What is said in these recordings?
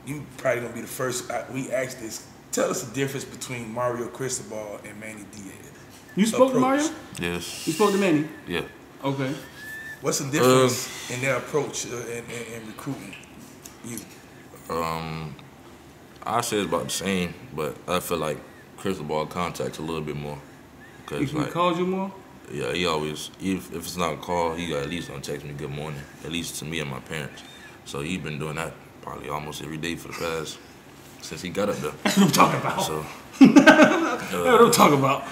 you probably gonna be the first. We asked this. Tell us the difference between Mario Cristobal and Manny Diaz. You spoke to Mario? Yes. You spoke to Manny? Yeah. Okay. What's the difference in their approach in recruiting you? I say it's about the same, but I feel like Cristobal contacts a little bit more. He like, calls you more? Yeah, he always, if it's not a call, he at least gonna text me good morning, at least to me and my parents. So he's been doing that probably almost every day for the past, since he got up there. That's what I'm talking about. So, that's what I'm talking about.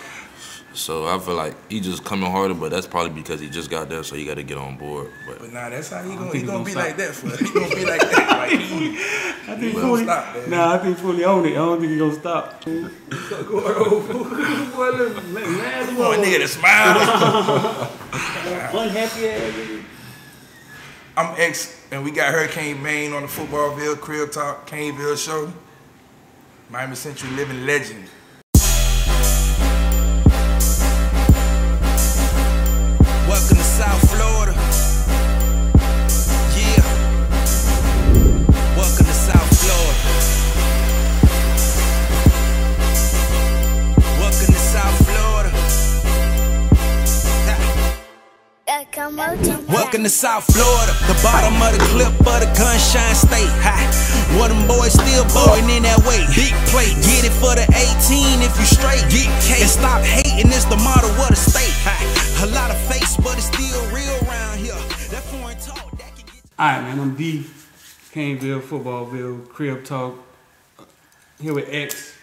So I feel like he just coming harder, but that's probably because he just got there, so you got to get on board. But nah, that's how he gonna be like that for. He gonna be like that. Like, I think fully. Nah, I think fully own it. I don't think he gonna stop. Boy, nigga, to smile. Unhappy ass. I'm X, and we got Hurricane Bain on the FOOTBALLVILLE Crib Talk Caneville show. Miami Century living legend. Welcome to South Florida. Yeah. Welcome to South Florida. Welcome to South Florida. Welcome to South Florida, the bottom of the clip of the gunshine state. One of them boys still blowing in that way. Big plate, get it for the 18 if you straight. Get K and stop hating is the motto of the state. A lot of face, but it's still real around here. That foreign talk that can get. Alright, man, I'm D. Caneville, FOOTBALLVILLE, Crib Talk. Here with X.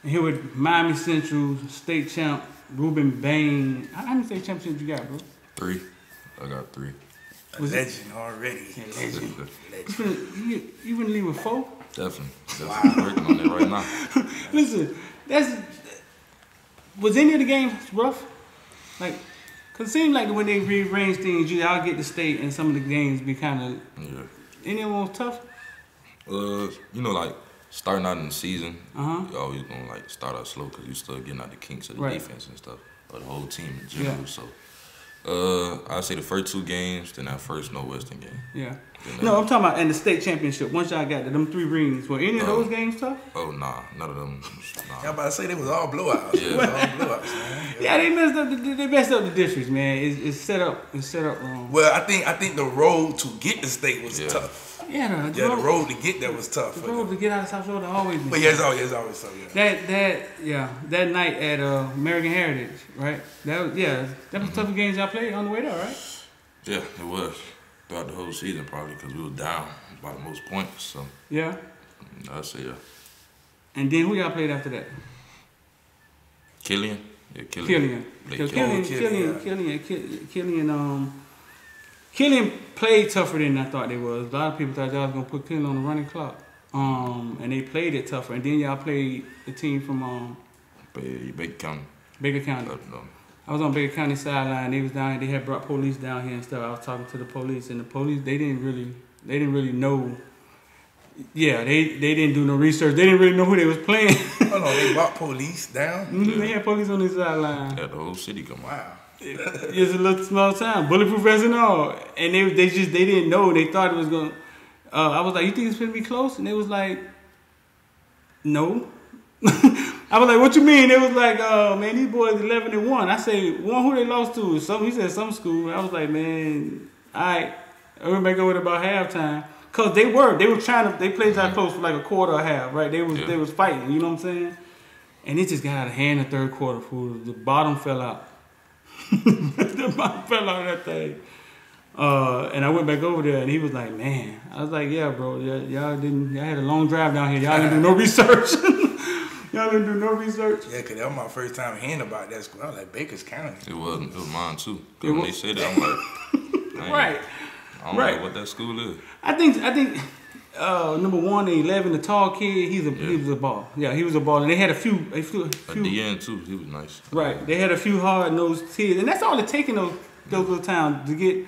And here with Miami Central State Champ, Rueben Bain. How many state championships you got, bro? 3. I got 3. A legend already. A legend. You wouldn't leave with 4? Definitely. Wow. Working on it right now. Listen, was any of the games rough? Like, cause it seemed like when they rearrange things, y'all get the state and some of the games be kind of. Yeah. Any of them was tough? You know, like starting out in the season, you always gonna like start out slow because you still getting out the kinks of the defense and stuff, or the whole team in general. Yeah. So. I'd say the first 2 games, then that first Northwestern game. Yeah. No, I'm talking about in the state championship. Once y'all got them 3 rings, were any of those games tough? Oh, nah. None of them. Nah. Y'all about to say they was all blowouts. Yeah. All blowouts, man. Yeah, they messed up the districts, man. It's set up wrong. Well, I think the road to get the state was tough. Yeah, the road to get there was tough. The road to get out of South Florida always been tough. But yeah, it's always tough, yeah. That night at American Heritage, right? That was the toughest games y'all played on the way there, right? Yeah, it was. Throughout the whole season, probably, because we were down by the most points, so. Yeah? I'd say, yeah. And then who y'all played after that? Killian. Yeah, Killian. Killian played tougher than I thought they was. A lot of people thought y'all was gonna put Killian on the running clock. And they played it tougher. And then y'all played the team from Baker County. Baker County. I was on Baker County sideline. They was down here. They had brought police down here and stuff. I was talking to the police, and the police they didn't really know. Yeah, they didn't do no research. They didn't really know who they was playing. Hold on, they brought police down. They had police on the sideline. Yeah, the whole city come. Wow. It's a little small town, bulletproof vest and all, and they didn't know. They thought it was gonna. I was like, "You think it's gonna be close?" And they was like, "No." I was like, "What you mean?" They was like, "Man, these boys 11-1." I say, "One who they lost to?" He said some school. I was like, "Man, all right." I went back over about halftime because they played that close for like a quarter or half, right? They was fighting. You know what I'm saying? And it just got out of hand in the 3rd quarter. Fool. The bottom fell out. The bottom fell out of that thing. And I went back over there, and he was like, "Man," I was like, "Yeah, bro, y'all had a long drive down here. Y'all didn't do no research. Y'all didn't do no research." Yeah, because that was my first time hearing about that school. I was like, Baker's County. It was mine too. Because when they said that, I'm like, right. I don't know what that school is. I think number 1, the 11, the tall kid, he was a ball. Yeah, he was a ball, and they had a few. At the end too, he was nice. Right, they had a few hard-nosed kids, and that's all it taking those little towns to get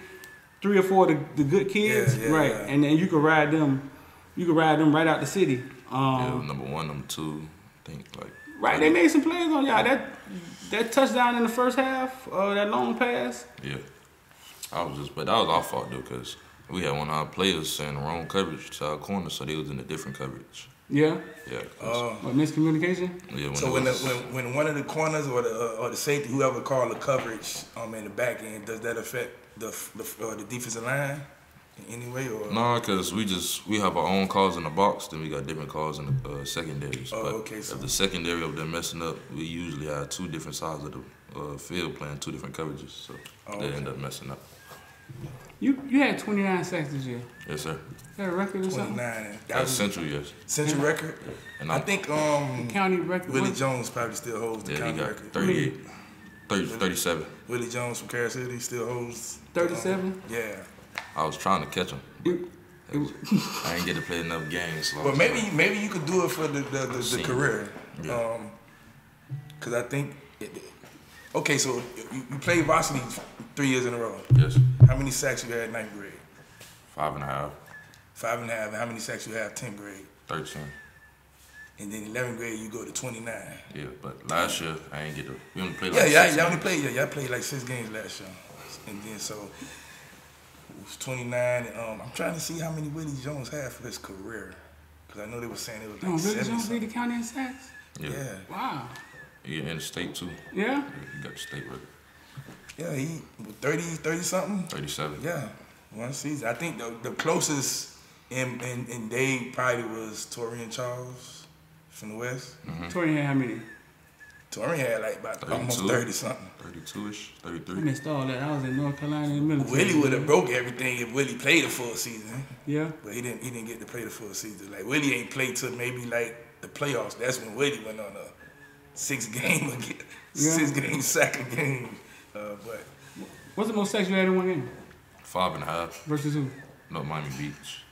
3 or 4 of the good kids, right? Yeah. And then you could ride them. You could ride them right out the city. Number 1, number 2, I think like. Right, they made some plays on y'all. That touchdown in the first half, that long pass. Yeah, but that was our fault though, because We had one of our players send the wrong coverage to our corner, so they was in a different coverage. Yeah. Yeah. What, miscommunication? Yeah. So when one of the corners or the safety, whoever called the coverage in the back end, does that affect the defensive line in any way? Or No, because we have our own calls in the box, then we got different calls in the secondaries. Okay. So if the secondary of them messing up, we usually have two different sides of the field playing two different coverages, so they end up messing up. You had 29 sacks this year. Yes, sir. Is that a record or something? 29. That's Central, yes. Central record. And I think county record. Willie Jones probably still holds the county he got record. 37. Willie Jones from Kansas City still holds 37. Yeah. I was trying to catch him. I didn't get to play enough games. So Well, maybe you could do it for the career. Yeah. Because I think. Okay, so you played varsity 3 years in a row. Yes. How many sacks you had in 9th grade? 5.5. 5.5. And how many sacks you had 10th grade? 13. And then 11th grade you go to 29. Yeah, but last year I ain't get to. We only played Y'all played like 6 games last year. And then so it was 29. I'm trying to see how many Willie Jones had for his career. Because I know they were saying it was like Willie 70 Jones lead the county in sacks? Yeah. Wow. He in the state too. Yeah? He got the state record. Yeah, he 30 something. 37. Yeah, one season. I think the closest in Dade probably was Torian Charles from the West. Mm-hmm. Torian had how many? Torian had like about 32. almost 30 something. 32ish, I 33. missed all that. I was in North Carolina in the military. Willie would have broke everything if Willie played a full season. Yeah. But he didn't get to play the full season. Like Willie ain't played till maybe like the playoffs. That's when Willie went on a 6-game sack a game. But What's the most sacks you had in one game? 5.5. Versus who? No, Miami Beach.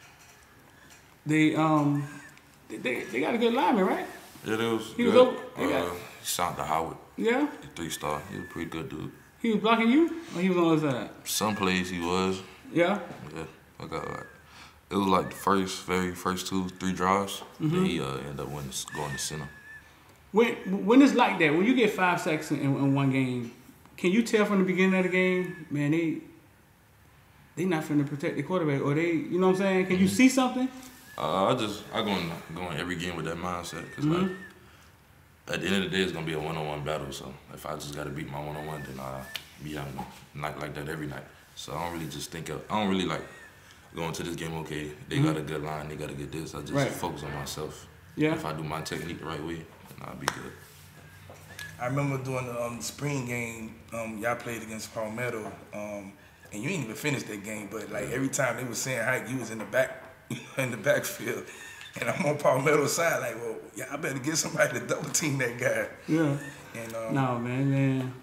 They got a good lineman, right? Yeah, they was. He was good. over. They He signed to Howard. Yeah. 3-star. He was a pretty good dude. He was blocking you, or he was on the other side? Some plays he was. Yeah. Yeah, I got like. It was like the very first 2-3 drives. Then he ended up going to center. When it's like that, when you get 5 sacks in one game, can you tell from the beginning of the game, man, they not finna protect the quarterback, or you know what I'm saying? Can you see something? I go in every game with that mindset because like at the end of the day it's gonna be a one-on-one battle. So if I just gotta beat my one-on-one, then I'll be having a night like that every night. So I don't really like going to this game. Okay, they got a good line, they got to get this. I just focus on myself. Yeah. If I do my technique the right way, then I'll be good. I remember doing the spring game. Y'all played against Palmetto, and you didn't even finish that game. But like every time they was saying how you was in the backfield, and I'm on Palmetto's side. Like, well, yeah, I better get somebody to double team that guy. Yeah. And no, man.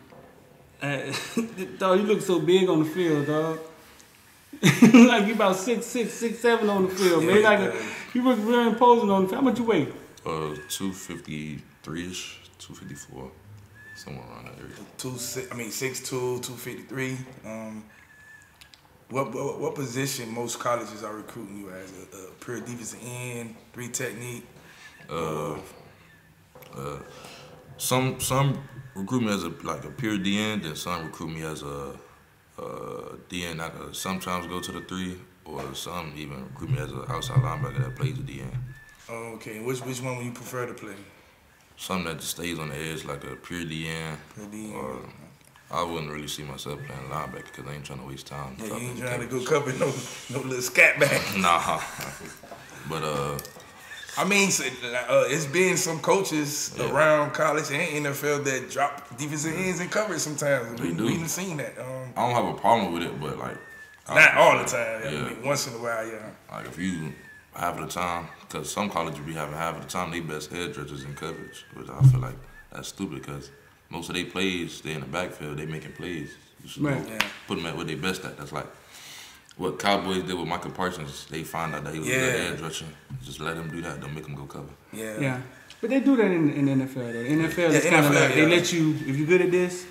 Dog, you look so big on the field, dog. Like you about 6'7" on the field, man. Like you look really imposing on the field. How much you weigh? 253ish, 254, somewhere around that area. 6'2", 253. What position most colleges are recruiting you as? A pure defensive end, 3 technique? Some recruit me as a pure DN, then some recruit me as a DN. I could sometimes go to the 3, or some even recruit me as an outside linebacker that plays the DN. Oh, okay. Which one would you prefer to play? Something that just stays on the edge, like a pure DN. Or I wouldn't really see myself playing linebacker because I ain't trying to waste time. Yeah, you ain't trying to go cover no little scat back. Nah. But I mean, it's been some coaches around college and NFL that drop defensive ends in coverage sometimes. They do. We've seen that. I don't have a problem with it, but like not all the time. Yeah. I mean, once in a while, yeah. Like if you half of the time, because some colleges be having half of the time they best edge rushers in coverage, which I feel like that's stupid because most of their plays, they in the backfield, they making plays. You should put them at what they best at. That's like what Cowboys did with Michael Parsons. They find out that he was a good edge rusher. Just let him do that. Don't make him go cover. Yeah. But they do that in the NFL though. The NFL is kind of like they let you, if you're good at this.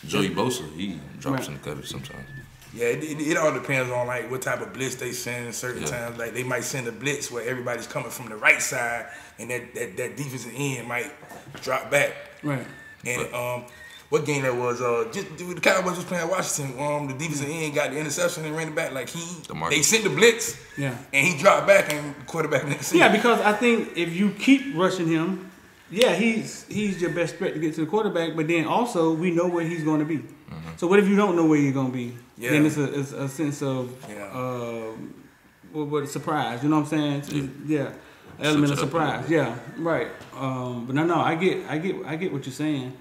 Joey Bosa, he drops in the coverage sometimes. Yeah, it all depends on like what type of blitz they send. Certain times, like they might send a blitz where everybody's coming from the right side, and that defensive end might drop back. Right. And what game that was? Just the Cowboys was playing Washington. The defensive end got the interception and ran it back like they sent the blitz. Yeah. And he dropped back and the quarterback didn't see. Yeah, because I think if you keep rushing him, yeah, he's your best threat to get to the quarterback. But then also we know where he's going to be. So what if you don't know where you're going to be? Yeah. Then it's a sense of what surprise. You know what I'm saying? Yeah. Element of surprise. Yeah. Right. But no, I get what you're saying.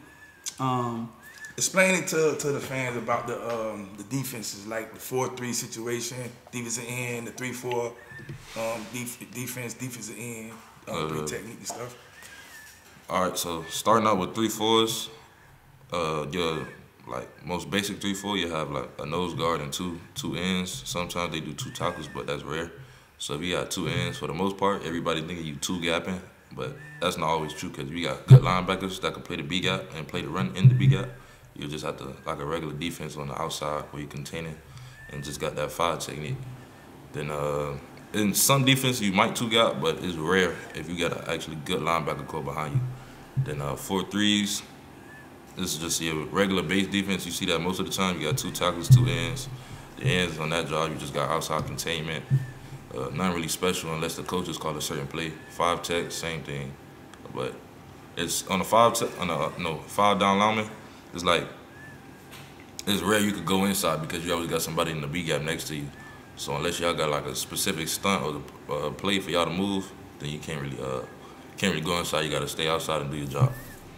Explain it to the fans about the defenses, like the 4-3 situation, defensive end, the 3-4 defensive end, 3 technique and stuff. All right, so starting out with 3-4s, your like most basic 3-4, you have like a nose guard and two ends. Sometimes they do 2 tackles, but that's rare. So if you got 2 ends, for the most part, everybody thinking you 2 gapping, but that's not always true because you got good linebackers that can play the B gap and play the run in the B gap. You just have to, like a regular defense on the outside where you contain it and just got that 5 technique. Then in some defense, you might 2 gap, but it's rare if you got an actually good linebacker core behind you. Then 4-3s, this is just your regular base defense. You see that most of the time. You got 2 tackles, 2 ends. The ends on that job, you just got outside containment. Nothing really special unless the coaches call a certain play. 5 tech, same thing. But it's on a 5 down lineman, it's like, it's rare you could go inside because you always got somebody in the B gap next to you. So unless y'all got like a specific stunt or play for y'all to move, then you can't really go inside. You got to stay outside and do your job.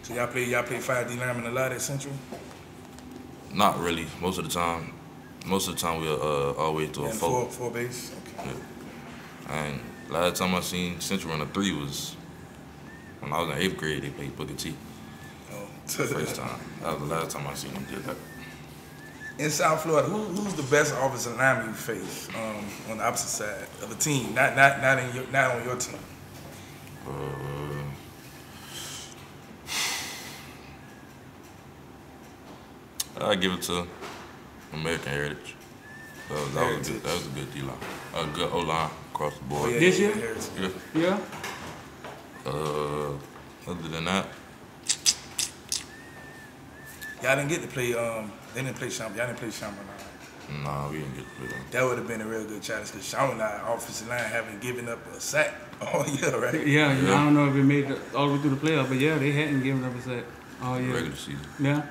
So y'all play 5D lineman a lot at Central? Not really. Most of the time we'll always do a 4. 4 base. Okay. Yeah. And last time I seen Central run a 3 was when I was in 8th grade. They played Booker T. Oh. First time. That was the last time I seen them do that. In South Florida, who's the best offensive lineman you face on the opposite side of the team? Not on your team. I give it to American Heritage. That was a good D-line. A good O-line across the board. Yeah, this year? Yeah. Other than that, y'all didn't get to play. They didn't play Chaminade. Y'all didn't play Chaminade. nah, we didn't get to play them. That would have been a real good challenge because Chaminade offensive line haven't given up a sack all year, right? Yeah, I don't know if it made it all the way through the playoffs, but yeah, they hadn't given up a sack all year. Regular season. Yeah.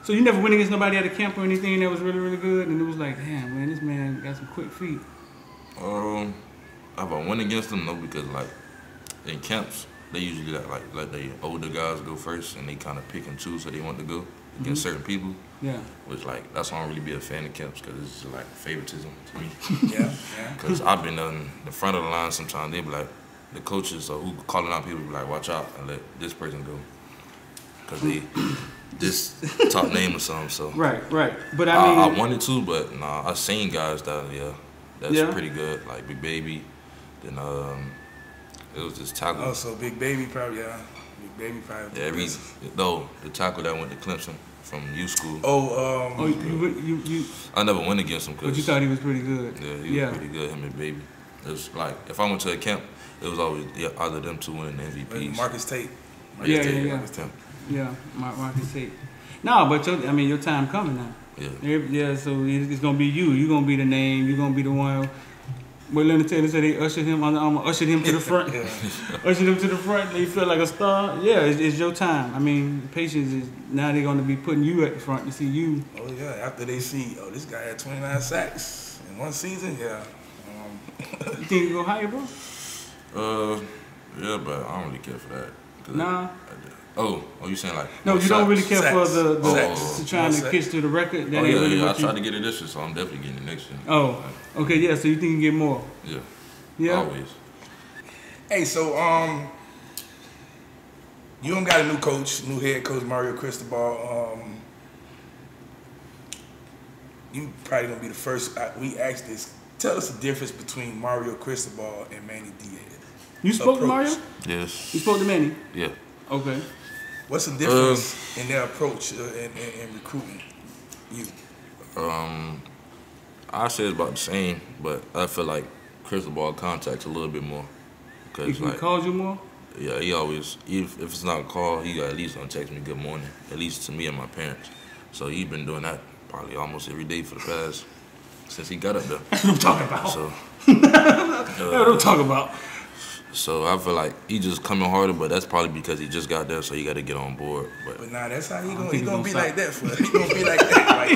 So you never went against nobody at a camp or anything that was really, really good, and it was like, damn, man, this man got some quick feet. If I went against them, no, because like in camps, they usually let the older guys go first, and they kind of pick and choose who they want to go against certain people. Yeah. Which like that's why I don't really be a fan of camps because it's like favoritism to me. Yeah. Because I've been on the front of the line sometimes. They be like the coaches or who calling out people be like, watch out and let this person go because they this top name or something. So Right. But I mean, I wanted to, but nah, I seen guys that's pretty good, like Big Baby. Then it was this tackle. Oh, so Big Baby probably, Big Baby probably. Yeah, the tackle that went to Clemson from U School. you I never went against him but you thought he was pretty good. Yeah, he was pretty good, him and Baby. It was like, if I went to a camp, it was always either them two winning the MVPs. Marcus Tate. Yeah, Marcus Tate. No, but your time coming now. Yeah. So it's gonna be you. You're gonna be the name. You're gonna be the one. But Leonard Taylor said they ushered him ushered him to the front. Ushered him to the front. They feel like a star. Yeah, it's your time. I mean, patience is now they're gonna be putting you at the front to see you. Oh yeah, after they see, this guy had 29 sacks in one season. Yeah. You think you go higher, bro? Yeah, but I don't really care for that. Nah. Oh, you saying like? No, you don't really care for the trying to sacks. pitch to the record. That I tried to get it this year, so I'm definitely getting it next year. Oh, okay, yeah. So you think you get more? Yeah. Always. Hey, so you don't got a new coach, new head coach, Mario Cristobal. You probably gonna be the first. We asked this. Tell us the difference between Mario Cristobal and Manny Diaz. You spoke to Mario? Yes. You spoke to Manny? Yeah. Okay. What's the difference in their approach in recruiting you? I say it's about the same, but I feel like Cristobal contacts a little bit more. He calls you more? Yeah, he always, if it's not a call, he got at least gonna text me good morning, at least to me and my parents. So he been doing that probably almost every day for the past, since he got up there. That's what I'm talking about. So, That's what I'm talking about. so I feel like he just coming harder, but that's probably because he just got there, so he got to get on board. But nah, that's how he gonna be like that. He gonna be like that. Like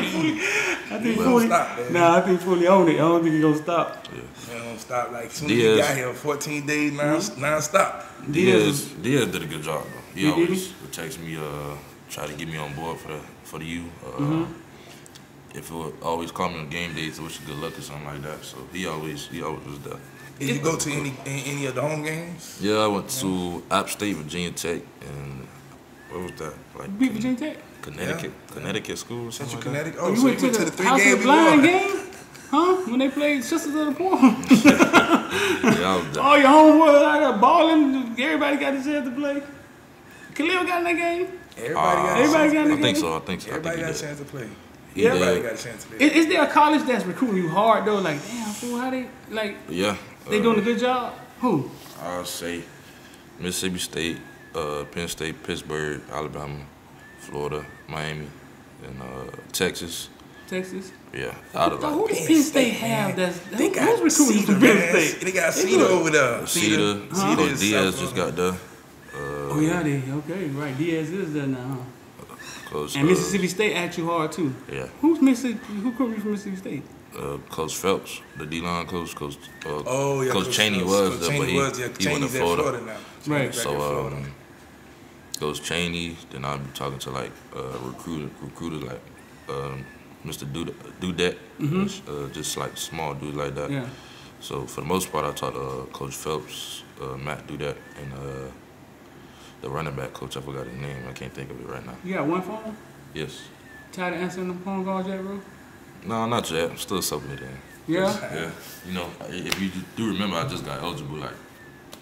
I think fully stop, man. Nah, I think fully own it. I don't think he gonna stop. Yeah. He don't stop. Like as soon as he got here, 14 days non-stop. Diaz did a good job though. He always did? would text me, try to get me on board for the U. If it would always call me on game days, wish you good luck or something like that. So he always was there. Did you go to any of the home games? Yeah, I went to App State, Virginia Tech, and what was that? Like Beat Virginia Tech? Connecticut school or something like Connecticut. Oh, Oh, you so went to the 3 House of games the we Blind won. game? Huh? When they played Sisters of the Poor? that. Yeah, I was there. All your homeboys out there balling. Everybody got a chance to play. Khalil got in that game? Everybody got in the I think game? so. I think Everybody got a he did. chance to play. He Everybody did. got a chance to play. Is there a college that's recruiting you hard though? Like, damn, fool, how they like? Yeah. They doing a good job? Who? I'll say Mississippi State, Penn State, Pittsburgh, Alabama, Florida, Miami, and Texas. Texas. Yeah, out of So who like does Penn State have? Who's recruiting Cedar, from Penn man. State? They got Cedar over there. Cedar. Coach Diaz just got there. Oh yeah, they okay, right. Diaz is there now. Huh? Coach, And Mississippi State at you hard too. Yeah. Who's Mississippi? Who could be from Mississippi State? Coach Phelps, the D-line coach. Coach Coach Cheney was there, but he went to Cheney's at Florida. now. Right. Back in So Florida. Coach Cheney, then I'll be talking to like recruiters like Mr. Dudette, just like small dudes like that. Yeah. So for the most part, I talked to Coach Phelps, Matt Dudette, and the running back coach. I forgot his name. I can't think of it right now. You got one phone? Yes. Tired of answering the phone calls yet, bro? No, not yet. I'm still subbing it in. Yeah. Yeah. You know, if you do remember, I just got eligible like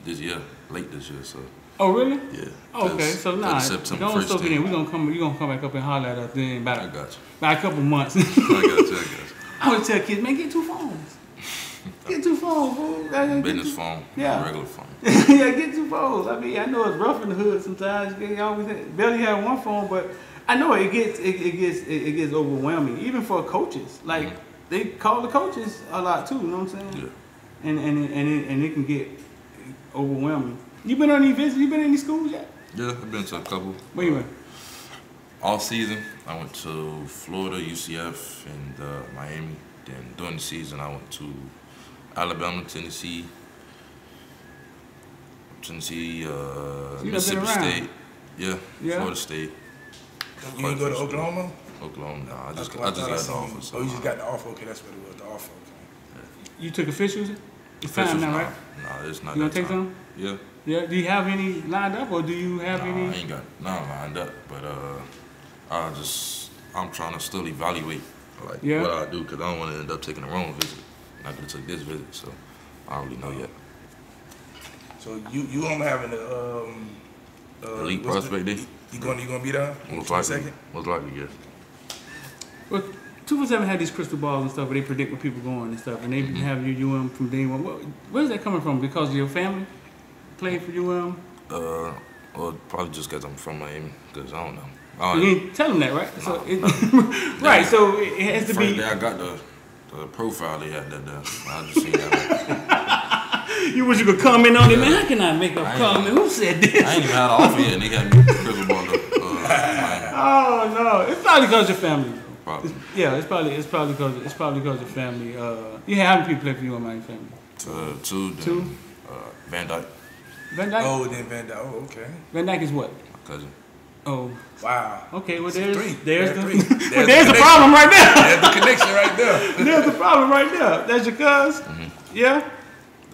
this year, late this year. So Oh really? yeah. Okay, so nah, September don't 1st soak it in. thing. You gonna come back up and holler at us then I about got you. a couple months. I got you. I would tell kids, man, get 2 phones. Get 2 phones, fool. Business phone, Yeah. regular phone. Yeah, get 2 phones. I mean, I know it's rough in the hood sometimes. You always barely have 1 phone, but I know it gets overwhelming, even for coaches. Like they call the coaches a lot too. You know what I'm saying? Yeah. And it can get overwhelming. You been on any visits? You been in any schools yet? Yeah, I've been to a couple. Where you went? All season, I went to Florida, UCF, and Miami. Then during the season, I went to Alabama, Tennessee, Mississippi State. Yeah, Florida State. You ain't go to Oklahoma? Oklahoma, no. I just I got thought I the seen offer. you. So Oh, you just got the offer. Okay, that's what it was. The offer. Okay. You took officials? It's time now, right? No, it's not. You gonna that take time. some? Yeah. Yeah. Do you have any lined up, or do you have I any? ain't got none lined up, but I'm trying to still evaluate like what I do because I don't want to end up taking the wrong visit. I could have took this visit, so I don't really know yet. So you gonna having Elite prospect day. You gonna be there? Most likely, yes. Well, 247 had these crystal balls and stuff where they predict where people going and stuff, and they have you UM from day one. Where's that coming from? Because of your family played for UM? Well, probably just because I'm from Miami, because I don't know. You didn't tell them that, right? So right, so it has to First be. day I got the profile they had that there. I just seen that. You wish you could comment on it, man. How can I make a comment? Who said this? I ain't even had an offer yet, and they got me crystal ball up. Oh no, it's probably because your family. Probably. Yeah, it's probably because your family. You have how many people play for you in my family? Two. Two? Van Dyke, Van Dyke. Oh, then Van Dyke. Oh, okay. Van Dyke is what? my cousin. Oh, Wow. okay. Well, There's there's three. there's the problem right there. There's the connection right there. There's the problem right there. That's your cuz. Yeah.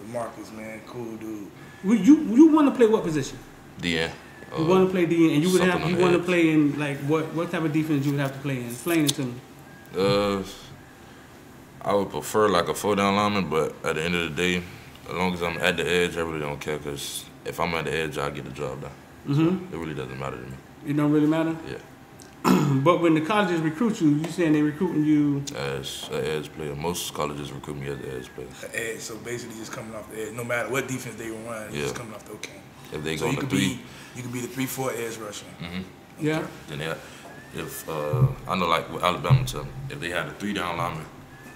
DeMarcus, man, cool dude. You want to play what position? Yeah. You want to play DN, and you would something have. on You the want to edge. play in like what type of defense you would have to play in? Explain it to me. I would prefer like a 4-down lineman, but at the end of the day, as long as I'm at the edge, I really don't care. Cause if I'm at the edge, I get the job done. So it really doesn't matter to me. It don't really matter. Yeah. But when the colleges recruit you, you saying they recruiting you as an edge player. Most colleges recruit me as an edge player. Edge, so basically just coming off the edge. No matter what defense they run, just coming off the If they so go you on the could 3, you could be the 3-4 edge rusher. Yeah. then if I know like with Alabama, if they had a 3-down lineman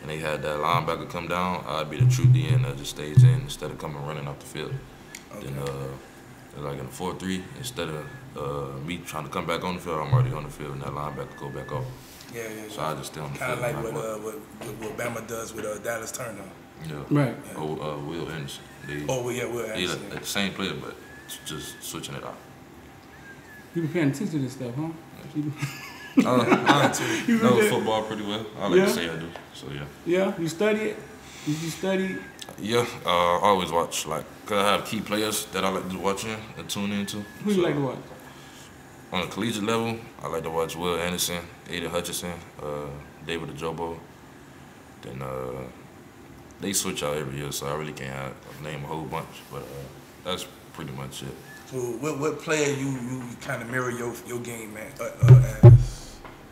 and they had that linebacker come down, I'd be the true DN that just stays in instead of coming running off the field. Okay. Then like in a 4-3, instead of me trying to come back on the field, I'm already on the field and that linebacker go back off. Yeah. So I just stay on the Kind field. of like what Bama does with Dallas Turner. Yeah. Right. Or Will Anderson. Will Anderson. They're the same player, but just switching it out. You been paying attention to this stuff, huh? I know football pretty well. I like to say I do. So yeah. Yeah. You study it? Did you study? Yeah. I always watch cause I have key players that I like to watch and tune into. Who you like to watch? On a collegiate level, I like to watch Will Anderson, Aiden Hutchinson, David Ajobo. Then they switch out every year, so I really can't name a whole bunch. But that's pretty much it. So what player you kind of mirror your game as?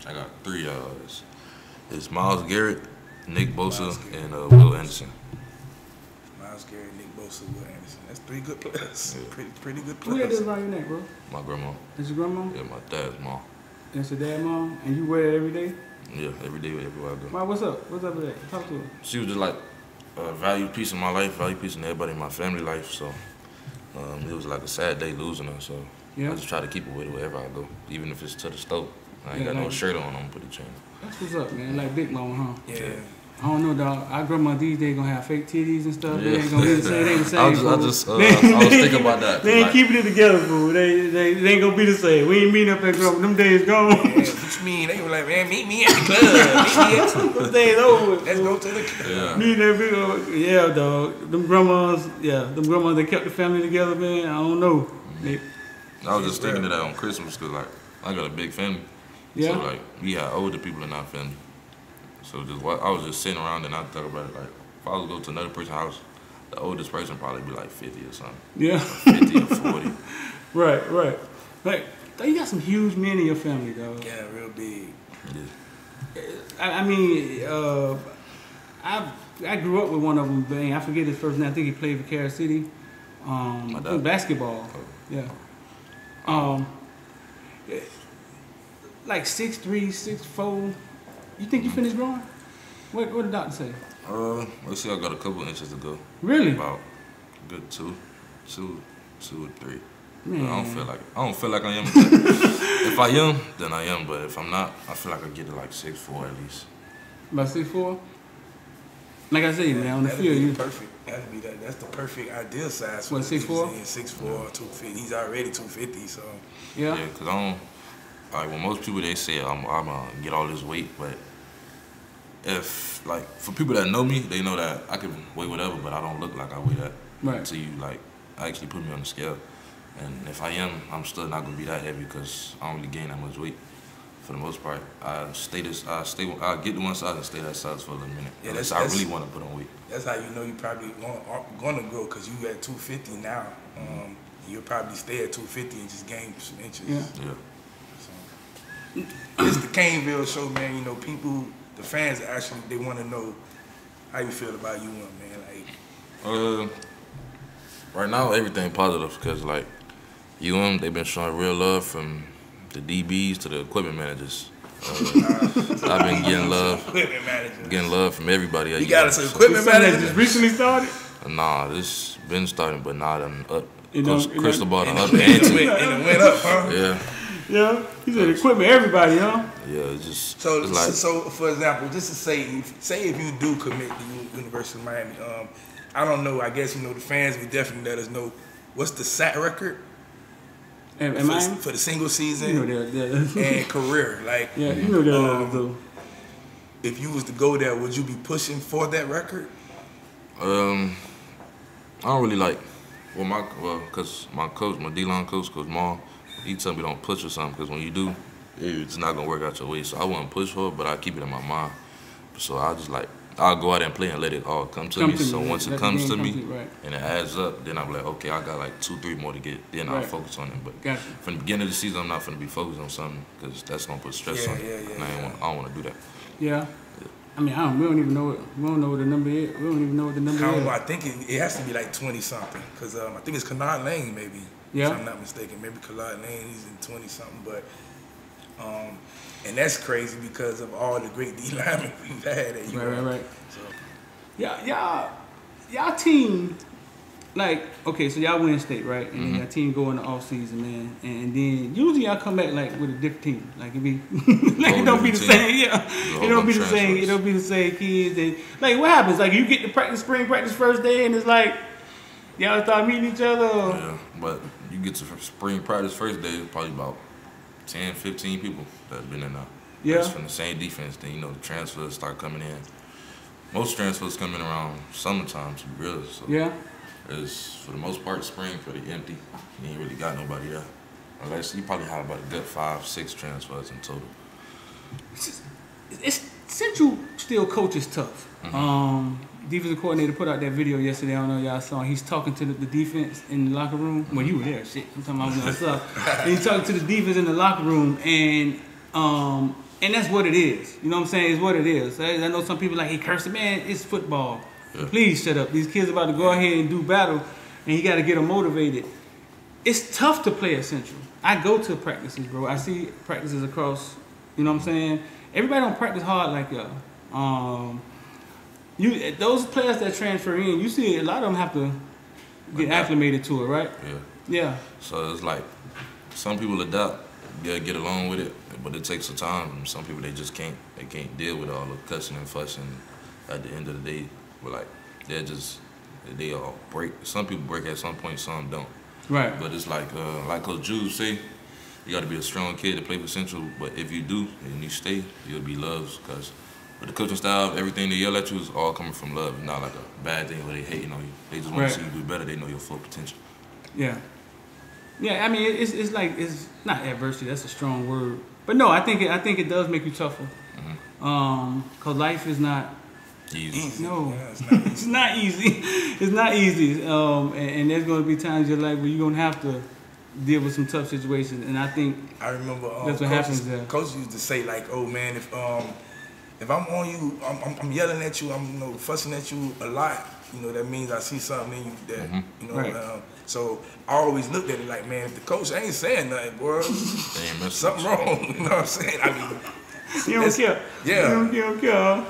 I got 3. It's Myles Garrett, Nick Bosa, and Will Anderson. Myles Garrett, Nick Bosa, Will Anderson. That's 3 good players. Yeah. Pretty good Who that players. is around your neck, bro? My grandma. That's your grandma? Yeah, my dad's mom. That's your dad, mom? And you wear it every day? Yeah, every day, everywhere I go. Why, what's up? What's up with that? Talk to her. She was just like a valued piece of my life, valued piece of everybody in my family life. So it was like a sad day losing her. So I just try to keep it with her wherever I go, even if it's to the stove. I ain't got no shirt on, I'm gonna put a chain on. That's what's up, man. Like Big Mama, huh? Yeah. I don't know, dog. Our grandma these days gonna have fake titties and stuff. They ain't gonna be the same. They ain't the same. I was thinking about that. They ain't keeping it together, fool. They ain't gonna be the same. We ain't meeting up at grandma. Them days gone. Yeah, what you mean? They were like, man, meet me at the club. Meet me at Them days over. Let's go to the club. Yeah. Me and that big old, yeah, dog. Them grandmas, they kept the family together, man. I don't know. I was just thinking of that on Christmas because like I got a big family. Yeah. So like we had older people in our family. So I was just sitting around and I thought about it like if I was to go to another person's house, the oldest person probably be like 50 or something. Yeah. 50 or 40. Right. Like you got some huge men in your family, dog. Yeah, real big. Yeah. I mean, I grew up with one of them, Bain. I forget his first name. I think he played for Carol City. Basketball. Yeah. Like 6'3", 6'4". You think you finished growing? What did the doctor say? Let's see, I got a couple inches to go. Really? About a good two or 3. Man. I don't feel like I am. If I am, then I am. But if I'm not, I feel like I get to like 6'4" at least. About 6'4"? Like I said, man, on the That'd field, be you perfect. That's the perfect ideal size. What, 6'4"? 6'4", 250. He's already 250, so. yeah. Yeah, because I don't. Like when most people they say I'm gonna get all this weight, but if like for people that know me, they know that I can weigh whatever, but I don't look like I weigh that Right. until you like actually put me on the scale. And if I am, I'm still not gonna be that heavy because I don't really gain that much weight. For the most part, I get to one size and stay that size for a little minute. Yeah, Unless I really want to put on weight. That's how you know you probably gonna grow because you at 250 now. You'll probably stay at 250 and just gain some inches. Yeah. It's the Caneville show, man. You know, people, the fans actually, they want to know how you feel about man. Like, right now everything positive because like they've been showing real love from the DBs to the equipment managers. I've been getting love from everybody. You got some equipment managers just recently started? Nah, this been starting, but not up. Cristobal the up ante. And it went up, huh? Yeah. Yeah, he said equipment everybody, huh? Yeah, it's just so. It's like, so for example, just to say if you do commit to University of Miami, I don't know. I guess the fans would definitely let us know what's the sack record for the single season and career. Like, yeah, you know that. If you was to go there, would you be pushing for that record? I don't really like. Cause my coach, my D-line coach, Coach Maul, he tell me don't push or something, because when you do, it's not gonna work out your way. So I wouldn't push for it, but I keep it in my mind. So I just like I'll go out and play and let it all come to me. So once it comes to me right. and it adds up, then I'm like, okay, I got like 2-3 more to get. Then I'll focus on it. But from the beginning of the season, I'm not going to be focused on something because that's going to put stress on it. And I don't want to do that. Yeah. I mean, we don't even know it. We don't know what the number is. We don't even know what the number is. I think it has to be like 20 something because I think it's Canard Lane maybe. Yeah. If I'm not mistaken, maybe Canard Lane he's in 20 something, but and that's crazy because of all the great D linemen we've had at UL. Right. So y'all team, like, okay, so y'all win state, right? And then y'all team go in the off season, man. And then usually y'all come back like with a different team. Like it be like it don't be the same, It don't be the same. It don't be the same kids. And like what happens? Like you get to practice spring practice first day and it's like y'all start meeting each other. Yeah, but you get to spring practice first day, it's probably about 10, 15 people that have been in there. Yeah. That's from the same defense. Then, the transfers start coming in. Most transfers come in around summertime, to be real. So yeah. It's, for the most part, spring pretty empty. You ain't really got nobody there. Unless you probably have about a good 5-6 transfers in total. It's Central still coaches tough. Defensive coordinator put out that video yesterday. I don't know if y'all saw. He's talking to the defense in the locker room. Well, you were there, shit. I'm talking about myself. And he's talking to the defense in the locker room, and that's what it is. You know what I'm saying? It's what it is. I know some people like, he cursing, man. It's football. Yeah. Please shut up. These kids about to go ahead and do battle, and you got to get them motivated. It's tough to play at Central. I go to practices, bro. I see practices across. You know what I'm saying? Everybody don't practice hard like y'all. Those players that transfer in, you see a lot of them have to get acclimated to it, right? Yeah. So it's like some people adapt, get along with it, but it takes some time. Some people they just can't. They can't deal with all the cussing and fussing at the end of the day. But like they all break. Some people break at some point, some don't. Right. But it's like Coach Jude say, you got to be a strong kid to play for Central. But if you do and you stay, you'll be loved because. But the coaching style, everything they yell at you is all coming from love. It's not like a bad thing where they hating on you. They just want to see you do better. They know your full potential. Yeah. Yeah, I mean, it's like, it's not adversity. That's a strong word. But no, I think it does make you tougher. Because life is not easy. No, yeah, it's not easy. It's not easy. It's not easy. And there's going to be times in your life where you're going to have to deal with some tough situations. And I think I remember that's what happens there. Coach used to say, like, oh, man, if I'm on you, I'm yelling at you, I'm fussing at you a lot. That means I see something in you that Right. So I always looked at it like, man, if the coach ain't saying nothing, boy, something wrong. You know what I'm saying? I mean, you don't care. Yeah. You don't care.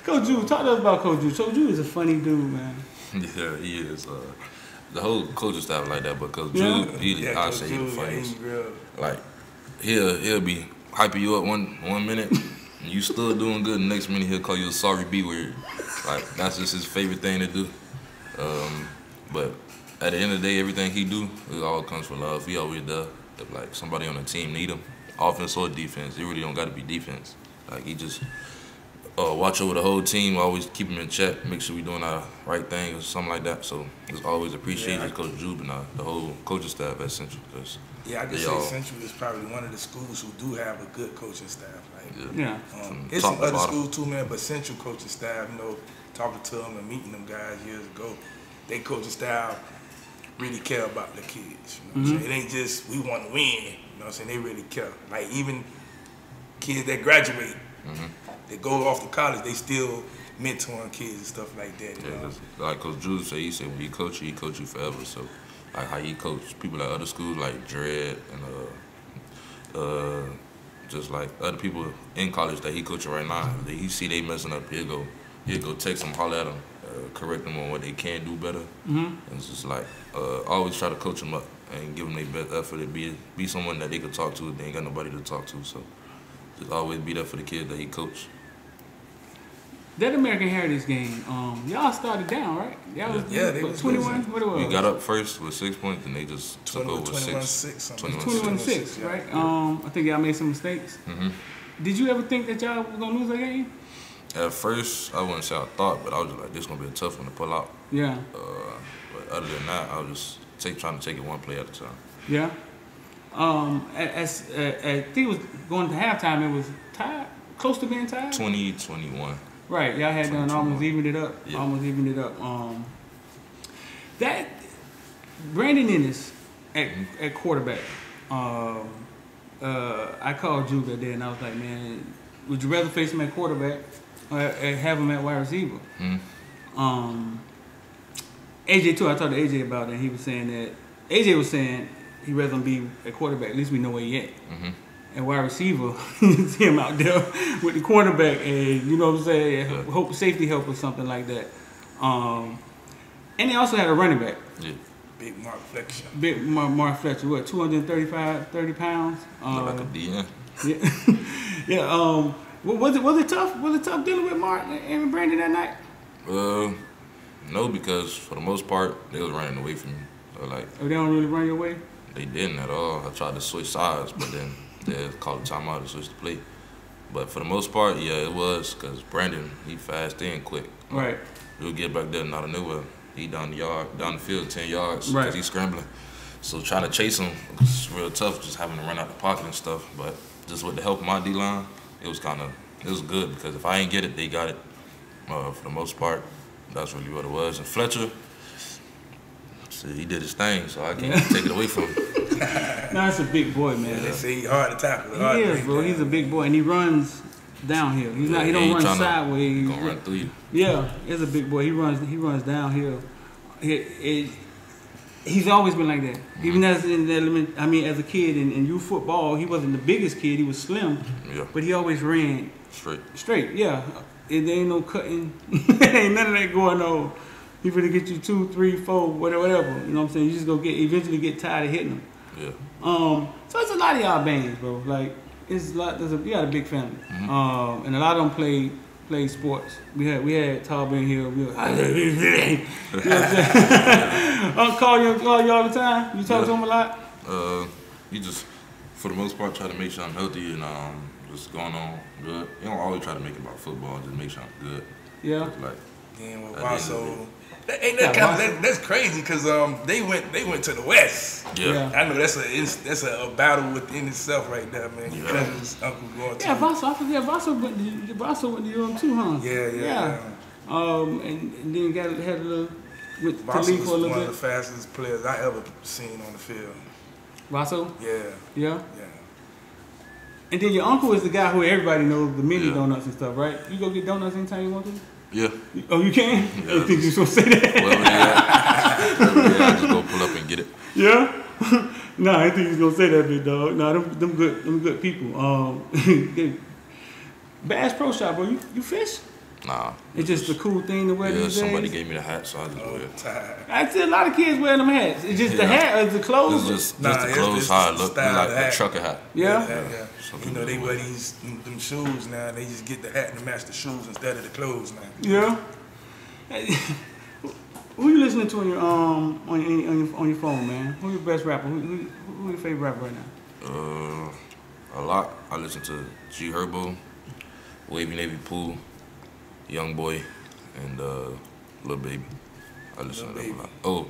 Coach Jude, talk to us about Coach Jude. Coach Jude is a funny dude, man. Yeah, he is. The whole coaching staff like that, but Coach Jude, I say he's the funniest. Like he'll be hyping you up one minute. You still doing good, the next minute he'll call you a sorry B-word. Like, that's just his favorite thing to do. But at the end of the day, everything he do, it all comes from love. He always does. If, like, somebody on the team need him, offense or defense, it really don't got to be defense. Like, he just watch over the whole team, always keep him in check, make sure we doing our right thing or something like that. So it's always appreciated Coach Jude and the whole coaching staff at Central. Yeah, I can say Central is probably one of the schools who do have a good coaching staff. It's some other schools too, man, but Central coaching staff, talking to them and meeting them guys years ago, they coaching staff really care about the kids. You know what I'm saying? It ain't just we want to win. You know what I'm saying? They really care. Like even kids that graduate, they go off to college, they still mentoring kids and stuff like that. Like Coach Jude said, he said when he coach you forever. So like how he coach people at other schools like Dredd and just like other people in college that he coaching right now, he see they messing up, he'll go text them, holler at them, correct them on what they can do better. And it's just like always try to coach them up and give them their best effort to be someone that they could talk to. They ain't got nobody to talk to, so just always be there for the kids that he coach. That American Heritage game, y'all started down, right? They was 21. What it was? We got up first with 6 points, and they just took over 6. 21-6, right? I think y'all made some mistakes. Did you ever think that y'all were gonna lose that game? At first, I wouldn't say I thought, but I was just like, this is gonna be a tough one to pull out. Yeah. But other than that, I was just trying to take it one play at a time. Yeah. I think it was going to halftime. It was tied, close to being tied. 20-21. Right, y'all had done almost evened it up. Yeah. Almost evened it up. That Brandon Ennis at quarterback. I called you that day and I was like, man, would you rather face him at quarterback or have him at wide receiver? AJ too. I talked to AJ about it. And he was saying that AJ was saying he'd rather him be a quarterback. At least we know where he at. And wide receiver, see him out there with the quarterback, and you know what I'm saying, hope safety help or something like that. And they also had a running back. Yeah. Big Mark Fletcher. Big Mark Fletcher, what, 30 pounds? Look like a DN. Yeah. Yeah. Was it tough? Was it tough dealing with Mark and Brandon that night? No, because for the most part they was running away from me. So like, Or they don't really run your way? they didn't at all. I tried to switch sides, but then they called a timeout to switch the play. But for the most part, yeah, it was because Brandon, he fast and quick. Right. We'll get back there out of nowhere. He down the field 10 yards Right. because he's scrambling. So trying to chase him was real tough, just having to run out the pocket and stuff. But just with the help of my D-line, it was good because if I ain't get it, they got it. For the most part, that's really what it was. And Fletcher, see, he did his thing, so I can't take it away from him. No, that's a big boy, man. They say he's hard to tackle. He is, bro. He's a big boy, and he runs downhill. He don't run sideways. He's gonna run through you. Yeah, he's a big boy. He runs downhill. He's always been like that. Even as as a kid in youth football, he wasn't the biggest kid. He was slim, but he always ran straight. Yeah, there ain't no cutting. Ain't none of that going on. He finna get you 2, 3, 4, whatever. You know what I'm saying? You just gonna eventually get tired of hitting him. Yeah. So it's a lot of y'all Bains, bro. Like it's a lot. You got a big family, and a lot of them play sports. We had Tall Bain here. You know what I'm saying? Call you all the time. You talk to him a lot. He just, for the most part, try to make sure I'm healthy and just going on good. You don't always try to make it about football. Just make sure I'm good. Yeah. Like. Game with Vaso. That's crazy because they went to the West. Yeah. I know that's a battle within itself right there, man. Your cousin's uncle going to. Yeah, Vaso went to UM too, huh? Yeah. And then had a little with Vaso leave was for a little one bit. of the fastest players I ever seen on the field. Vaso? Yeah. And then your uncle is the guy who everybody knows, the mini donuts and stuff, right? You go get donuts anytime you want to? Yeah. Oh, you can? Yeah, I think you're supposed to say that. Well, I just go pull up and get it. Yeah? No, I think he's gonna say that, big dog. No, them good people. Bass Pro Shop, bro. You fish? Nah. It's just a cool thing to wear these days. Somebody gave me the hat, so I just wear it. I see a lot of kids wearing them hats. It's just the hat or the clothes. It's just the clothes, how it look. It's like a trucker hat. Yeah. You know, they wear them shoes now. They just get the hat to match the shoes instead of the clothes now. Yeah. Who you listening to on your phone, man? Who's your best rapper? Who your favorite rapper right now? A lot. I listen to G Herbo, Wavy Navy Pool, Young Boy, and Lil Baby. I listen to them a lot. Oh,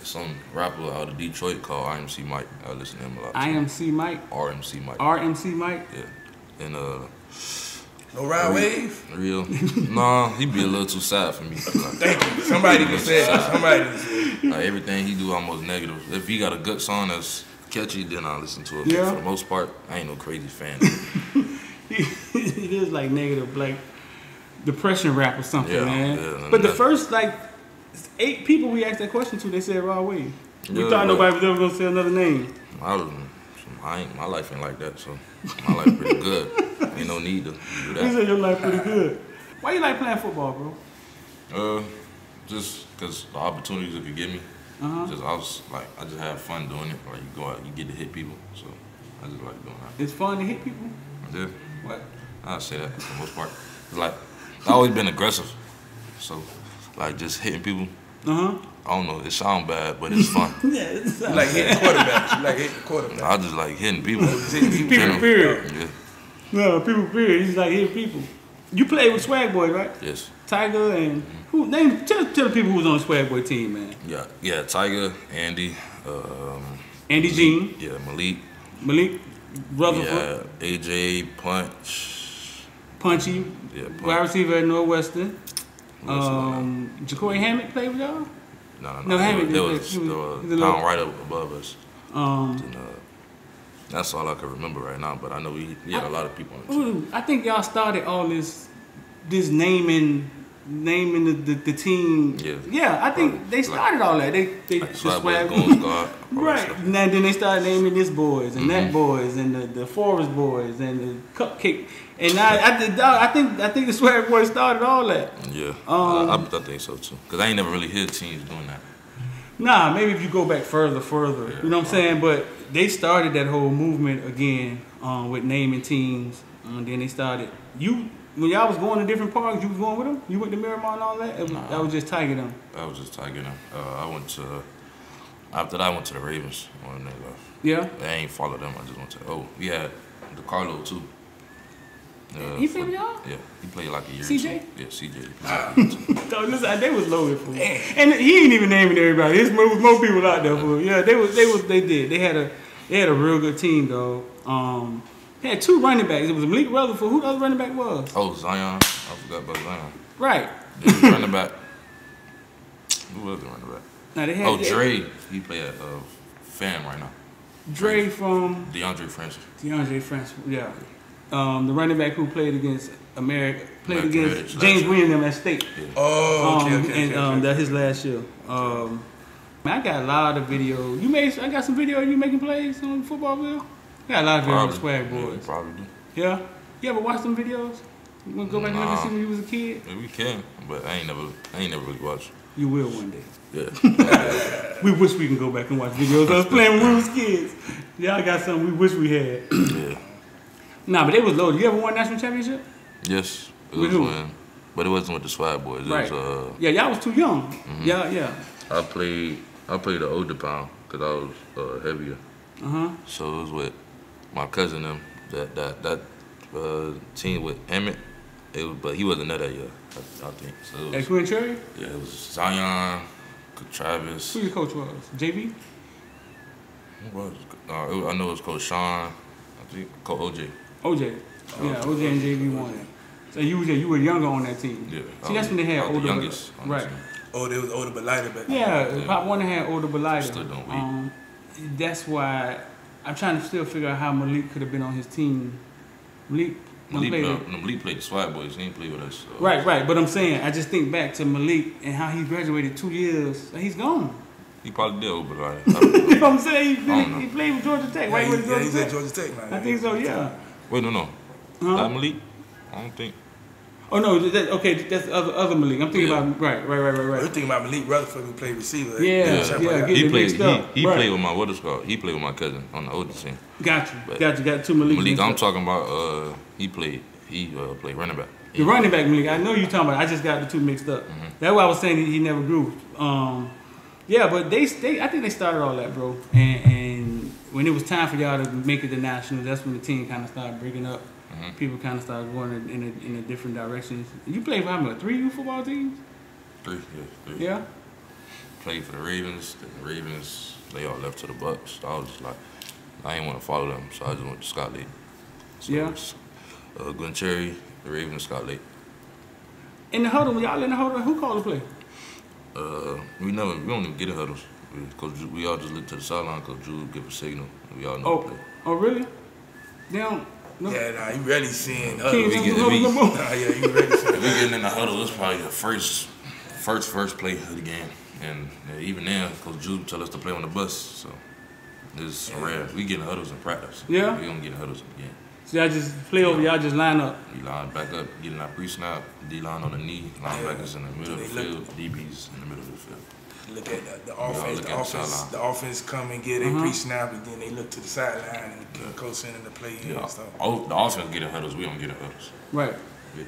some rapper out of Detroit called RMC Mike. I listen to him a lot. IMC Mike? RMC Mike. RMC Mike? Yeah. And no Ride Wave? Real. Nah, he be a little too sad for me. Like, thank you. Somebody can say that. Somebody can say it. Like, everything he do almost negative. If he got a good song that's catchy, then I listen to it. Yeah. But for the most part, I ain't no crazy fan. It is like negative, like depression rap or something, man. Yeah, but the first 8 people we asked that question to, they said Rod Wave. We thought nobody was ever gonna say another name. My life ain't like that, so my life pretty good. Ain't no need to do You that. said your life pretty good. Why you like playing football, bro? Just because the opportunities it could give me. I just have fun doing it. Like, you go out, you get to hit people, so I just like doing that. It's fun to hit people? Yeah. What? I'd say that for the most part. It's like, I've always been aggressive, so like just hitting people. I don't know, it sounds bad, but it's fun. Yeah, it You like hitting quarterbacks. You like hitting quarterbacks. I just like hitting people. People, period. Yeah. No, people, period. You just like hitting people. You played with Swag Boy, right? Yes. Tiger and tell the people who was on the Swag Boy team, man. Yeah. Tiger, Andy, Andy Jean. Yeah, Malik, Rutherford. yeah, AJ, Punch, Punchy. Yeah, Wide receiver at Northwestern. Ja'Cory Hammett played with y'all? No, Hammett It was pound right up above us. That's all I can remember right now. But I know he had a lot of people on the team. I think y'all started all this naming the team. Yeah, I think they started all that. They like Swag Boys, right. And then they started naming this boys and that boys and the Forest boys and the Cupcake. And I think the Swag Boys started all that. Yeah, I think so too. Cause I ain't never really heard teams doing that. Nah, maybe if you go back further, you know what I'm saying? But they started that whole movement again with naming teams. And then they started. When y'all was going to different parks, you was going with them? You went to Miramar and all that? That was just Tiger them? I was just Tiger them. After that, I went to the Ravens when they left. Yeah? I ain't followed them. I just went to, we had the Carlo too. He played with y'all? Yeah, he played like a year. CJ? Yeah, CJ. So listen, they was loaded for me. And he ain't even naming everybody. There's more people out there for. Yeah, they did. They had a real good team though. They had 2 running backs. It was Malik Rutherford. Who the other running back was? Oh, Zion. I forgot about Zion. Right. Yeah, running back. Who was the running back? Now they had Dre. He played at FAM right now. Dre from DeAndre Francis. Yeah. The running back who played against James Williams at State. Yeah. Oh, okay. That's his last year. I got a lot of videos. I got some video of you making plays on FOOTBALLVILLE. I got a lot of videos of Swag Boys. Yeah, probably do. Yeah? You ever watch them videos? You want to go back and look and see when you was a kid? Yeah, we can, but I ain't never really watched. You will one day. Yeah. We wish we can go back and watch videos of us playing when we was kids. Y'all got something we wish we had. Yeah. Nah, but they was loaded. You ever won national championship? Yes. With who? But it wasn't with the Swag Boys. It Right. was, yeah, y'all was too young. Yeah. I played the older pound because I was heavier. So it was with my cousin them that team with Emmett. But he wasn't there that year, I think. So At Quinn Cherry? Yeah, it was Zion, Travis. Who your coach was? JV? Who was? I know it was Coach Sean. I think Coach OJ. OJ. Yeah, OJ and JV won it. So you were younger on that team. Yeah. See, that's when they had older. The youngest. Right. Oh, they was older but lighter back then. Yeah, Pop Warner had older but lighter. Still don't wait. That's why I'm trying to still figure out how Malik could have been on his team. Malik played the Swag Boys. He didn't play with us. So. Right. But I'm saying, I just think back to Malik and how he graduated 2 years. He's gone. He probably did, but I You know what I'm saying? He played with Georgia Tech. Right? Yeah, he's at Georgia Tech, man. I think so, yeah. Wait, no. That Malik? I don't think. Oh, no, that's other Malik. I'm thinking about, right. You're thinking about Malik Rutherford who played receiver. Yeah. He played with my, what is it called? He played with my cousin on the older team. Got you. Got 2 Malik. Malik, I'm talking about, he played running back. The running back Malik, I know you're talking about. I just got the 2 mixed up. That's why I was saying he never grew. Yeah, but I think they started all that, bro. And when it was time for y'all to make it to nationals, that's when the team kind of started breaking up. People kind of started going in a different direction. You played for how many? 3 youth football teams? 3. Yeah. Played for the Ravens. The Ravens, they all left to the Bucks. So I was just like, I didn't want to follow them, so I just went to Scott Lake. So yeah. It was, Glen Cherry, the Ravens, Scott Lake. In the huddle, when y'all in the huddle, who called the play? We don't even get in huddles. We all just look to the sideline because Drew give a signal. And we all know the play. Oh, really? They don't. No. Yeah, nah, you really seeing you really seeing we getting in the huddle, it's probably the first play of the game. And even then, Coach Drew tell us to play on the bus, so it's rare. We get in huddles in practice. Yeah? We don't get in huddles in the game. So y'all just play over, y'all just line up? We line back up, getting our pre-snap, D-line on the knee, linebackers in the middle of the field, DBs in the middle of the field. Look at the offense. The offense come and get a pre-snap, and then they look to the sideline and the coach sending the play and stuff. The offense get in huddles. We don't get in huddles. Right. Yeah.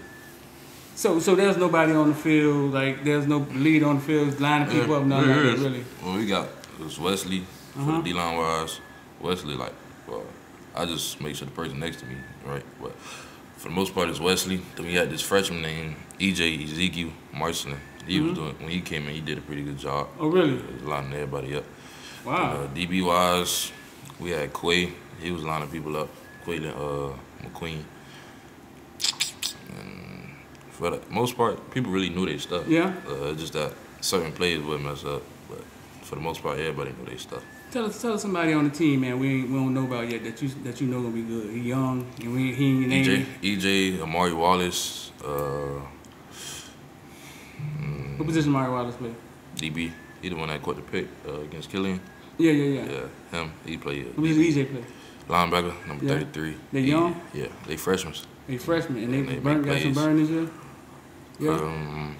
So there's nobody on the field, like there's no lead on the field, lining people up, nothing like that, really. Well, it was Wesley for the D-line wise. Wesley, I just make sure the person next to me, right? But for the most part, it's Wesley. Then we had this freshman named Ezekiel Marcelin. He was doing, when he came in, he did a pretty good job. Oh, really? Lining everybody up. Wow. And, DB wise, we had Quay. He was lining people up. Quay McQueen. for the most part, people really knew their stuff. Yeah. Just that certain players would mess up, but for the most part, everybody knew their stuff. Tell somebody on the team, man, we don't know about yet that you know gonna be good. He young and he ain't named. EJ, Amari Wallace. What position Amari Wallace play? DB. He the one that caught the pick against Killian. Yeah. Yeah, him. He played. What position EJ play? Linebacker, number 33. They young? Yeah, they freshmen. They freshmen, and they make got some plays. burn this year? Yeah.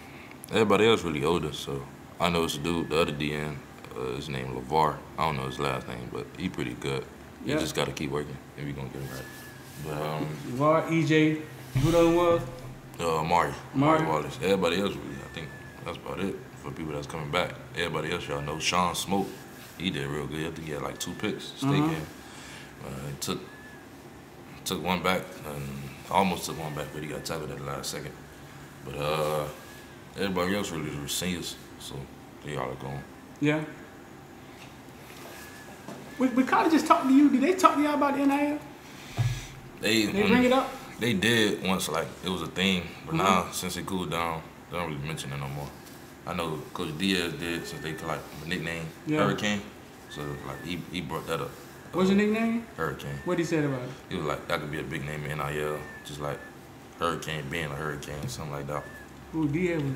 Everybody else really older, so I know it's a dude, the other DN, his name LeVar. I don't know his last name, but he pretty good. You just got to keep working, and we going to get him right. LeVar, EJ, who the other was? Amari Wallace. Everybody else, really, I think that's about it for people that's coming back. Everybody else, y'all know. Sean Smoke, he did real good. I think he had like 2 picks, state game. Took one back, and almost took one back, but he got tackled at the last second. But everybody else really was seniors, so they all are going. Yeah. When colleges talk to you, did they talk to y'all about the NIL? They bring it up? They did once, like, it was a thing, but now, since it cooled down, they don't really mention it no more. I know Coach Diaz did, since they like the nickname Hurricane, so like he brought that up. What's your nickname? Hurricane. What he said about it? He was like, that could be a big name in NIL, just like Hurricane being a hurricane, something like that. Ooh, Diaz was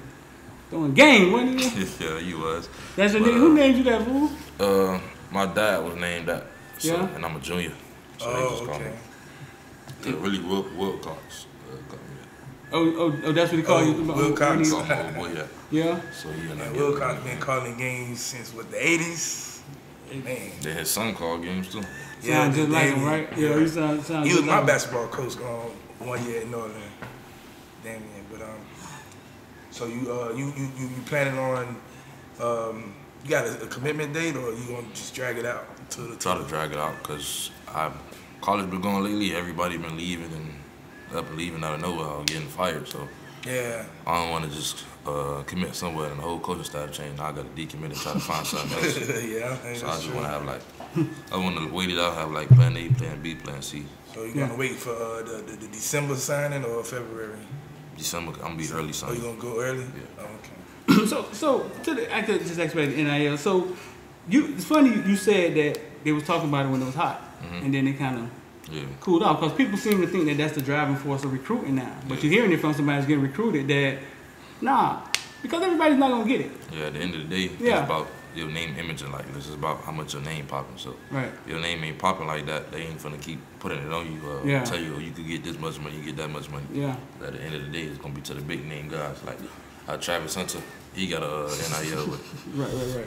throwing game, wasn't he? Yeah, he was. That's your nigga. Who named you that, fool? My dad was named that, so, and I'm a junior, so they just call me. Yeah, really, Will Cox. Oh, that's what he called you? Will Cox. Oh, boy, yeah. Yeah? So, yeah, Will Cox been calling games since, what, the 80s? Man. They had son call games, too. Yeah, sound just like him, right? Yeah, he sound he was my like basketball coach 1 year in Northern. Damn, but so you planning on you got a commitment date, or you gonna just drag it out to the try to drag it out, because college been going lately. Everybody been leaving and up and leaving out of nowhere or getting fired. So yeah, I don't want to just commit somewhere and the whole coaching staff change. Now I got to decommit and try to find something else. Yeah, so I just want to have like I want to wait it out. Have like plan A, plan B, plan C. So you gonna wait for the December signing or February? December. I'm gonna be early signing. Oh, you gonna go early? Yeah. Oh, okay. So I could just explain the NIL. So it's funny you said that they was talking about it when it was hot, and then they kind of cooled off, because people seem to think that that's the driving force of recruiting now. But you're hearing it from somebody that's getting recruited that because everybody's not gonna get it. Yeah. At the end of the day, it's about your name, image, and likeness. It's about how much your name popping. So if your name ain't popping like that, they ain't gonna keep putting it on you. Tell you, you could get this much money, you get that much money. Yeah. At the end of the day, it's gonna be to the big name guys like Travis Hunter. He got a NIL with right.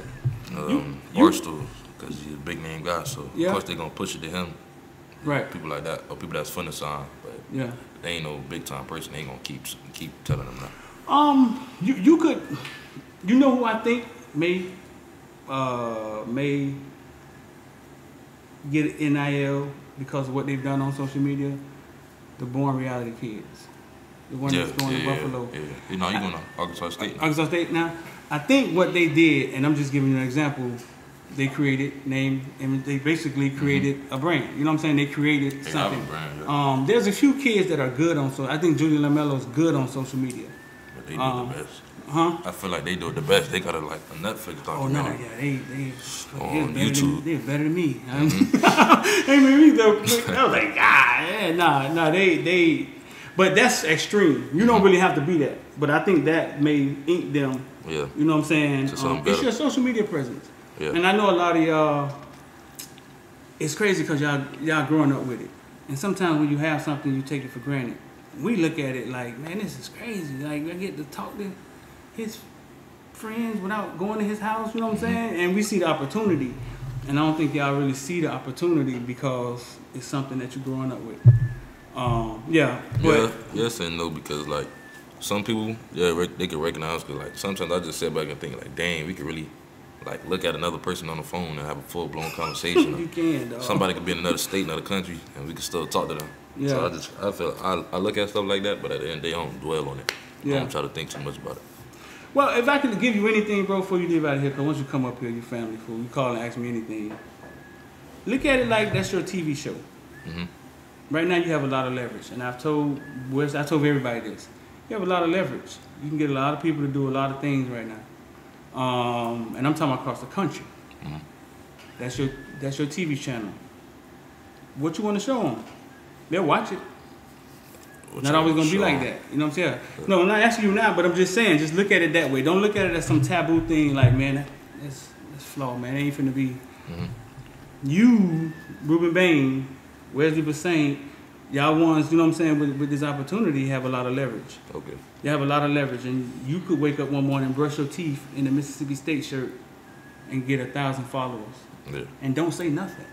Barstool, because he's a big name guy. So of course they gonna push it to him. Right. People like that, or people that's fun to sign, but they ain't no big time person. They ain't gonna keep telling them that. You could, who I think may get an NIL because of what they've done on social media? The Born Reality Kids. The one that's going to Buffalo. Yeah. You know, you're going to Arkansas State. Arkansas State. Now, I think what they did, and I'm just giving you an example, they created they basically created a brand. You know what I'm saying? They created something. Brand, there's a few kids that are good on social. I think Julian Lamelo's good on social media. But they do the best. I feel like they do it the best. They got a Netflix documentary. They on YouTube. They're better than me. They made me though. I was like, they. But that's extreme. You don't really have to be that. But I think that may ink them. Yeah. You know what I'm saying? It's your social media presence. Yeah. And I know a lot of y'all. It's crazy because y'all growing up with it. And sometimes when you have something, you take it for granted. We look at it like, man, this is crazy. Like, I get to talk to his friends without going to his house, you know what I'm saying? And we see the opportunity. And I don't think y'all really see the opportunity because it's something that you're growing up with. Yes and no, because like some people, they can recognize, because like sometimes I just sit back and think like, dang, we could really like look at another person on the phone and have a full blown conversation. You can, dog. Somebody could be in another state, another country, and we can still talk to them. Yeah. So I look at stuff like that, but at the end they don't dwell on it. Yeah. I don't try to think too much about it. Well, if I could give you anything, bro, before you leave out of here, because once you come up here, your family fool, you call and ask me anything. Look at it like that's your TV show. Right now you have a lot of leverage, and I've told everybody this. You have a lot of leverage. You can get a lot of people to do a lot of things right now. And I'm talking across the country. That's your TV channel. What you want to show them? They'll watch it. Not always gonna be like that. You know what I'm saying? No, I'm not asking you now, but I'm just saying, just look at it that way. Don't look at it as some taboo thing. Like, man, that's flawed, man. It ain't finna be. You, Rueben Bain, Wesley Bassane, y'all ones, you know what I'm saying, with this opportunity, have a lot of leverage. Okay. You have a lot of leverage, and you could wake up one morning and brush your teeth in a Mississippi State shirt and get 1,000 followers. Yeah. And don't say nothing.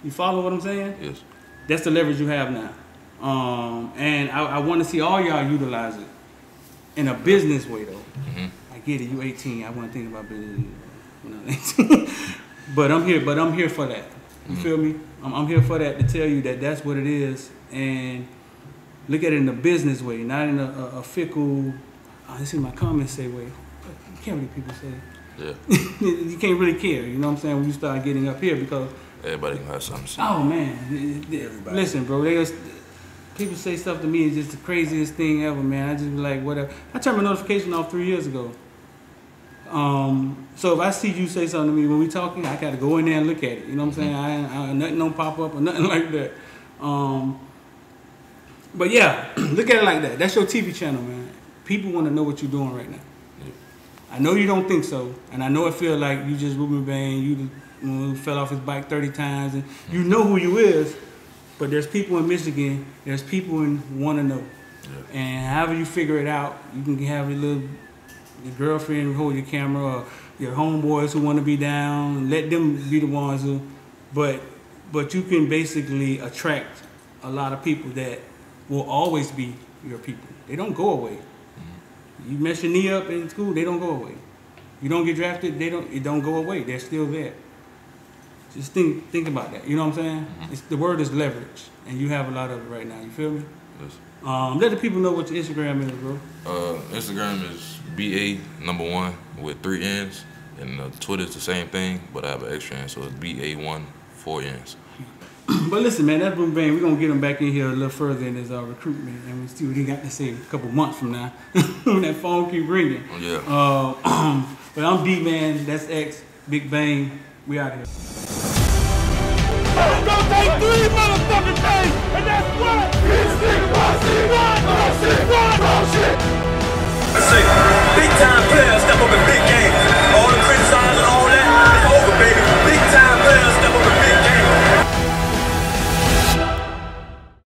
You follow what I'm saying? Yes. That's the leverage you have now. And I want to see all y'all utilize it in a business way, though. I get it. You 18. I want to think about business when I'm 18. But I'm here for that. You feel me? I'm here for that, to tell you that that's what it is, and look at it in a business way, not in a fickle. This is my comments say way. You can't really people say. Yeah. You can't really care. You know what I'm saying? When you start getting up here, because everybody can have something to say. Oh man, listen, bro. People say stuff to me, it's just the craziest thing ever, man. I just be like, whatever. I turned my notification off 3 years ago. So if I see you say something to me when we talking, I gotta go in there and look at it. You know what I'm saying? I nothing don't pop up or nothing like that. But yeah, look at it like that. That's your TV channel, man. People want to know what you're doing right now. Yeah. I know you don't think so, and I know it feel like you just Rueben Bain, you fell off his bike 30 times, and you know who you is. But there's people in Michigan, there's people in want to know. Yeah. And however you figure it out, you can have your girlfriend hold your camera, or your homeboys who want to be down, let them be the ones who, but you can basically attract a lot of people that will always be your people. They don't go away. You mess your knee up in school, they don't go away. You don't get drafted, it don't go away. They're still there. Just think about that. You know what I'm saying? The word is leverage, and you have a lot of it right now. You feel me? Yes. Let the people know what your Instagram is, bro. Instagram is BA1 with 3 N's, and Twitter's the same thing, but I have an extra N, so it's BA1 4 N's. But listen, man, that's Rueben Bain. We're gonna get him back in here a little further in his recruitment, and we see what he got to say a couple months from now when that phone keep ringing. Yeah. But I'm D Man. That's X Big Bang. We out here. It's gonna take 3 motherfucking days, and that's what? It's shit. I say, big time players step up and